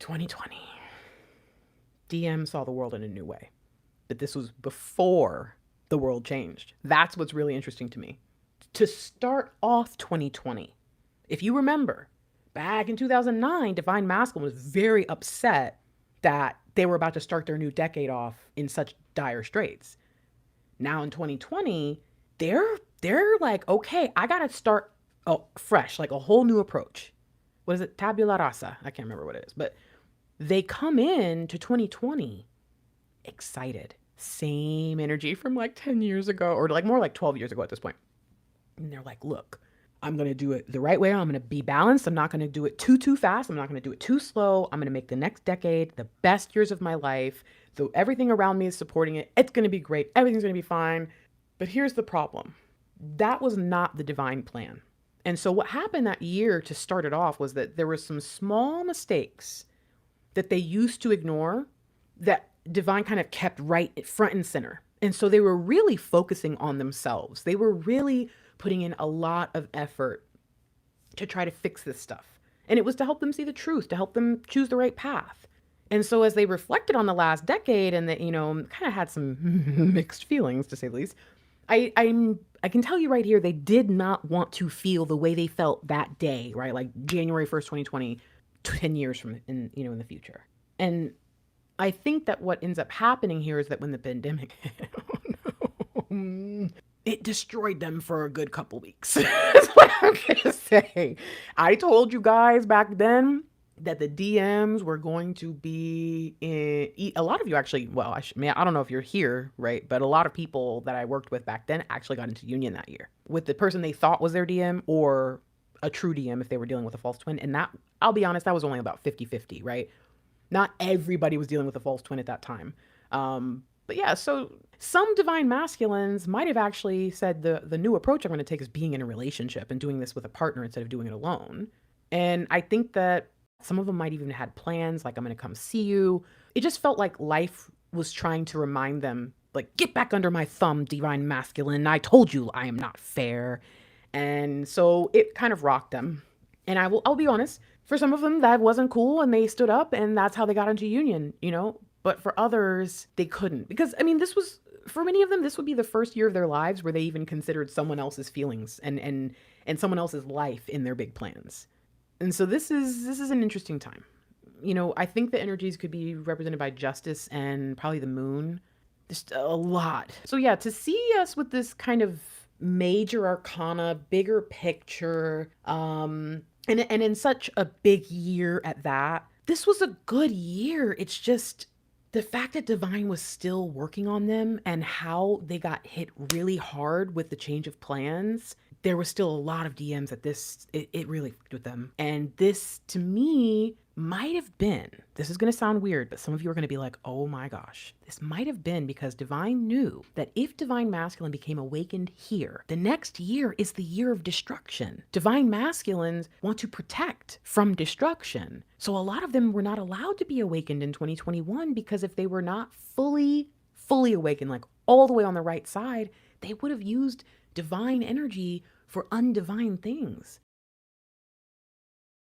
2020. DM saw the world in a new way. But this was before the world changed. That's what's really interesting to me. To start off 2020, if you remember, back in 2009, Divine Masculine was very upset that they were about to start their new decade off in such dire straits. Now in 2020, they're like, okay, I gotta start fresh, like a whole new approach. What is it? Tabula rasa. I can't remember what it is, but they come in to 2020 excited. Same energy from like 10 years ago, or like more like 12 years ago at this point. And they're like, look, I'm going to do it the right way. I'm going to be balanced. I'm not going to do it too fast. I'm not going to do it too slow. I'm going to make the next decade the best years of my life. So everything around me is supporting it. It's going to be great. Everything's going to be fine. But here's the problem. That was not the divine plan. And so what happened that year to start it off was that there were some small mistakes that they used to ignore that divine kind of kept right front and center. And so they were really focusing on themselves. They were really putting in a lot of effort to try to fix this stuff. And it was to help them see the truth, to help them choose the right path. And so as they reflected on the last decade and that, kind of had some mixed feelings, to say the least, I can tell you right here, they did not want to feel the way they felt that day, right? Like January 1st, 2020, 10 years from in the future. And I think that what ends up happening here is that when the pandemic hit, oh no, it destroyed them for a good couple weeks. That's what I'm gonna say. I told you guys back then that the DMs were going to be in, a lot of you actually, well, I don't know if you're here, right? But a lot of people that I worked with back then actually got into union that year with the person they thought was their DM or a true DM if they were dealing with a false twin. And that, I'll be honest, that was only about 50-50, right? Not everybody was dealing with a false twin at that time. But yeah, so some divine masculines might have actually said the new approach I'm going to take is being in a relationship and doing this with a partner instead of doing it alone. And I think that some of them might even had plans, like I'm going to come see you. It just felt like life was trying to remind them, like, get back under my thumb, divine masculine. I told you I am not fair. And so it kind of rocked them. And I'll be honest, for some of them that wasn't cool and they stood up and that's how they got into union, But for others, they couldn't. Because, this was, for many of them, this would be the first year of their lives where they even considered someone else's feelings and someone else's life in their big plans. And so this is an interesting time. I think the energies could be represented by justice and probably the moon. Just a lot. So yeah, to see us with this kind of major arcana, bigger picture, and in such a big year at that, this was a good year. It's just the fact that Divine was still working on them and how they got hit really hard with the change of plans. There was still a lot of DMs that it really fucked with them. And this, to me, might have been, this is going to sound weird, but some of you are going to be like, oh my gosh, this might have been because Divine knew that if Divine Masculine became awakened here, the next year is the year of destruction. Divine Masculines want to protect from destruction. So a lot of them were not allowed to be awakened in 2021 because if they were not fully awakened, like all the way on the right side, they would have used divine energy for undivine things.